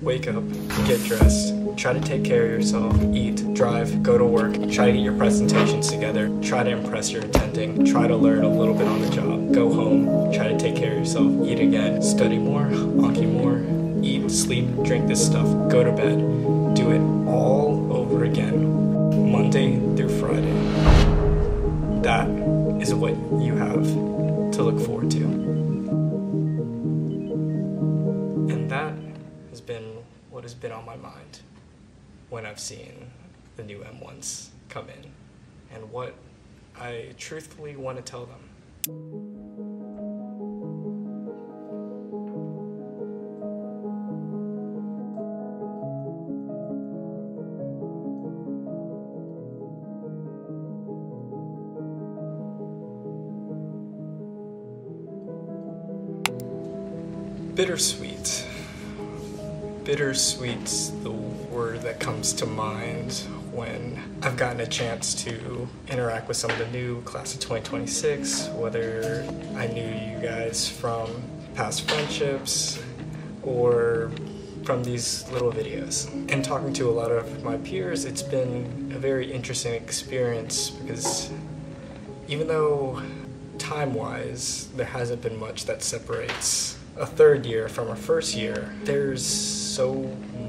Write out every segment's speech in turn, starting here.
Wake up, get dressed, try to take care of yourself, eat, drive, go to work, try to get your presentations together, try to impress your attending, try to learn a little bit on the job, go home, try to take care of yourself, eat again, study more, Anki more, eat, sleep, drink this stuff, go to bed. Do it all over again, Monday through Friday. That is what you have to look forward to. And that has been what has been on my mind when I've seen the new M1s come in, and what I truthfully want to tell them. Bittersweet. Bittersweet's the word that comes to mind when I've gotten a chance to interact with some of the new class of 2026, whether I knew you guys from past friendships or from these little videos. And talking to a lot of my peers, it's been a very interesting experience because even though time-wise there hasn't been much that separates a third year from a first year, there's so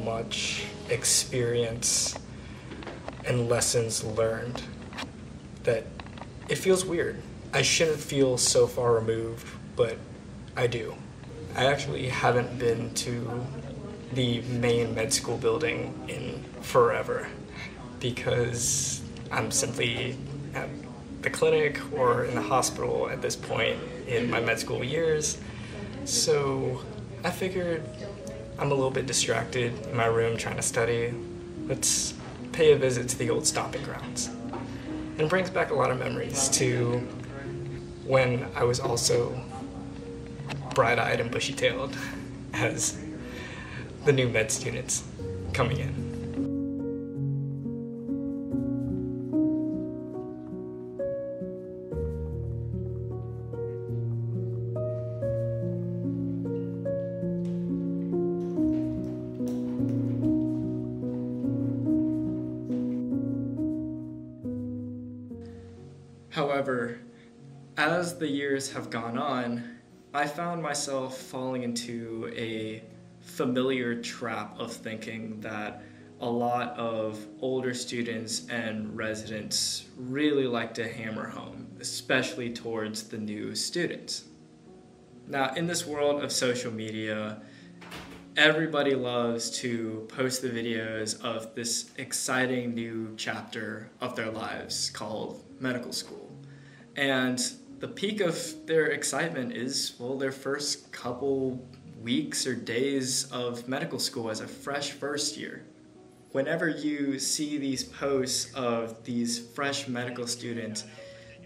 much experience and lessons learned that it feels weird. I shouldn't feel so far removed, but I do. I actually haven't been to the main med school building in forever because I'm simply at the clinic or in the hospital at this point in my med school years. So I figured I'm a little bit distracted in my room trying to study. Let's pay a visit to the old stomping grounds. And it brings back a lot of memories to when I was also bright-eyed and bushy-tailed as the new med students coming in. However, as the years have gone on, I found myself falling into a familiar trap of thinking that a lot of older students and residents really like to hammer home, especially towards the new students. Now, in this world of social media, everybody loves to post the videos of this exciting new chapter of their lives called medical school. And the peak of their excitement is, well, their first couple weeks or days of medical school as a fresh first year. Whenever you see these posts of these fresh medical students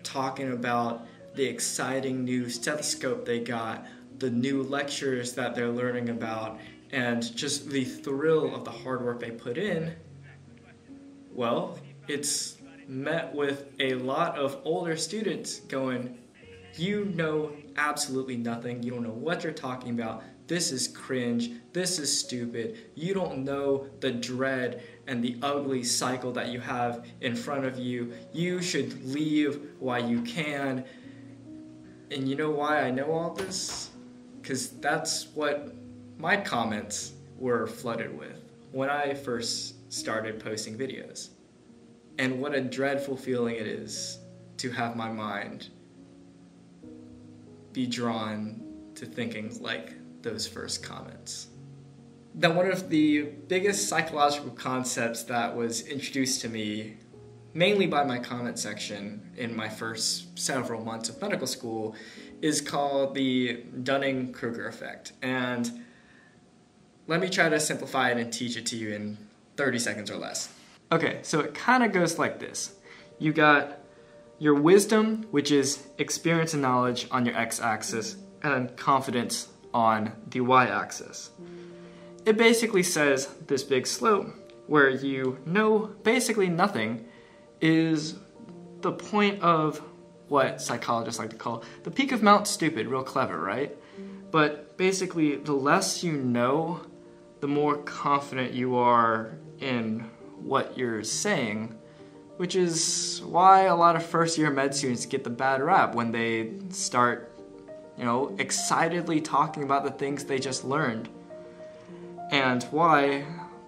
talking about the exciting new stethoscope they got, the new lectures that they're learning about, and just the thrill of the hard work they put in, well, it's met with a lot of older students going, you know absolutely nothing, you don't know what you're talking about, this is cringe, this is stupid, you don't know the dread and the ugly cycle that you have in front of you, you should leave while you can. And you know why I know all this? Because that's what my comments were flooded with when I first started posting videos. And what a dreadful feeling it is to have my mind be drawn to thinking like those first comments. Now, one of the biggest psychological concepts that was introduced to me, mainly by my comment section in my first several months of medical school, is called the Dunning-Kruger effect. And let me try to simplify it and teach it to you in 30 seconds or less. Okay, so it kind of goes like this. You got your wisdom, which is experience and knowledge on your x-axis, and confidence on the y-axis. It basically says this big slope where you know basically nothing is the point of what psychologists like to call the peak of Mount Stupid. Real clever, right? But basically, the less you know, the more confident you are in what you're saying, which is why a lot of first-year med students get the bad rap when they start, excitedly talking about the things they just learned. And why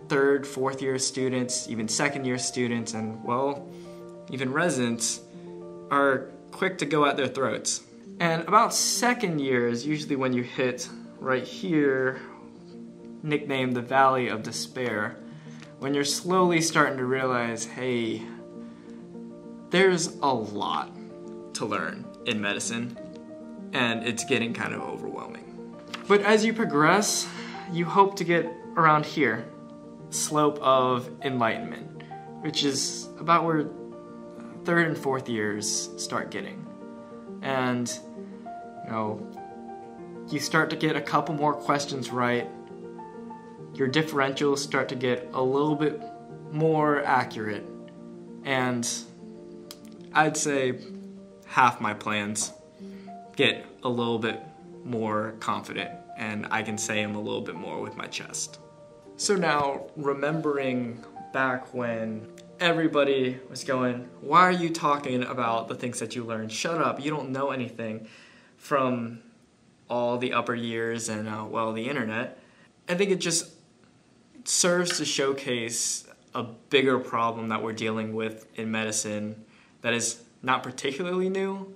third, fourth-year students, even second-year students, and, well, even residents are quick to go at their throats. And about second year is usually when you hit right here, nicknamed the Valley of Despair, when you're slowly starting to realize, hey, there's a lot to learn in medicine, and it's getting kind of overwhelming. But as you progress, you hope to get around here, slope of enlightenment, which is about where third and fourth years start getting. And, you start to get a couple more questions right, your differentials start to get a little bit more accurate, and I'd say half my plans get a little bit more confident, and I can say them a little bit more with my chest. So now, remembering back when everybody was going, why are you talking about the things that you learned? Shut up, you don't know anything, from all the upper years and, the internet. I think it just serves to showcase a bigger problem that we're dealing with in medicine that is not particularly new,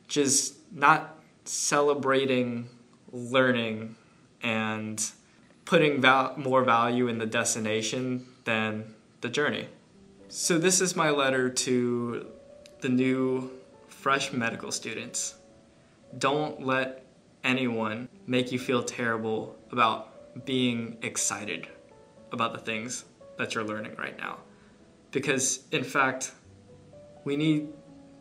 which is not celebrating learning and putting more value in the destination than the journey. So this is my letter to the new fresh medical students. Don't let anyone make you feel terrible about being excited about the things that you're learning right now. Because in fact, we need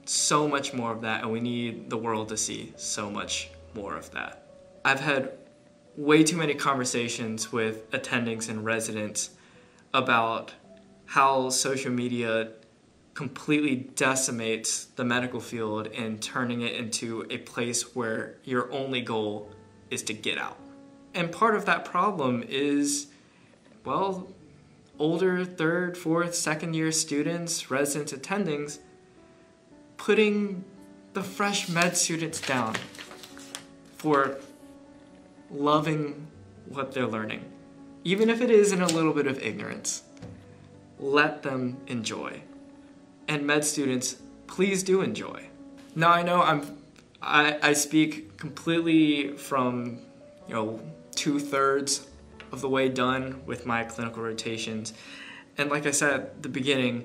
so much more of that, and we need the world to see so much more of that. I've had way too many conversations with attendings and residents about how social media completely decimates the medical field and turning it into a place where your only goal is to get out. And part of that problem is, older third, fourth, second year students, residents, attendings, putting the fresh med students down for loving what they're learning. Even if it is in a little bit of ignorance, let them enjoy. And med students, please do enjoy. Now I know I speak completely from 2/3 of the way done with my clinical rotations. And like I said at the beginning,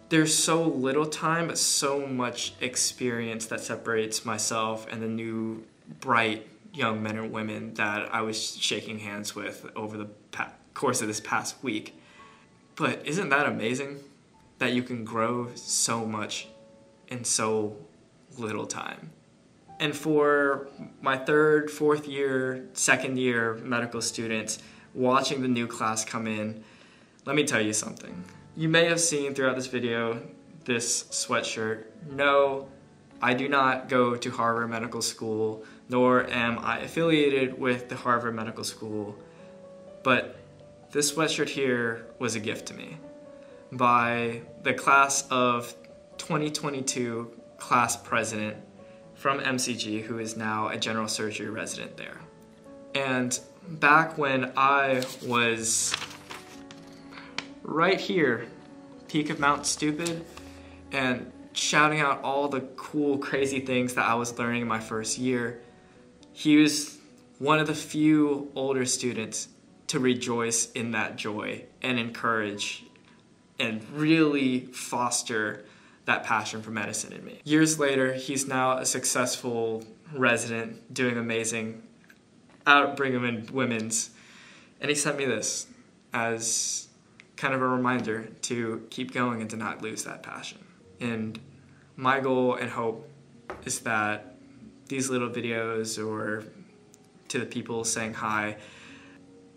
there's so little time, but so much experience that separates myself and the new, bright young men and women that I was shaking hands with over the course of this past week. But isn't that amazing? That you can grow so much in so little time. And for my third, fourth year, second year medical students watching the new class come in, let me tell you something. You may have seen throughout this video this sweatshirt. No, I do not go to Harvard Medical School, nor am I affiliated with the Harvard Medical School, but this sweatshirt here was a gift to me by the class of 2022 class president from MCG, who is now a general surgery resident there. And back when I was right here, peak of Mount Stupid, and shouting out all the cool, crazy things that I was learning in my first year, he was one of the few older students to rejoice in that joy and encourage and really foster that passion for medicine in me. Years later, he's now a successful resident doing amazing out at Brigham and Women's, and he sent me this as kind of a reminder to keep going and to not lose that passion. And my goal and hope is that these little videos, or to the people saying hi,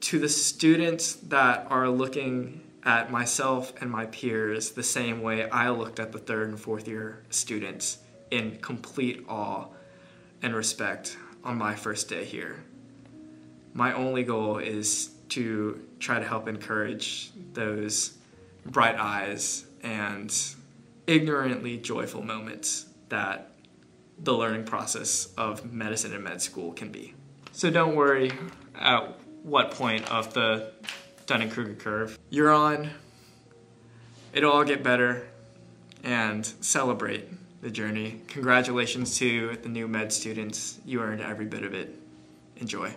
to the students that are looking at myself and my peers the same way I looked at the third and fourth year students, in complete awe and respect on my first day here. My only goal is to try to help encourage those bright eyes and ignorantly joyful moments that the learning process of medicine and med school can be. So don't worry at what point of the Dunning-Kruger curve you're on. It'll all get better, and celebrate the journey. Congratulations to the new med students. You earned every bit of it. Enjoy.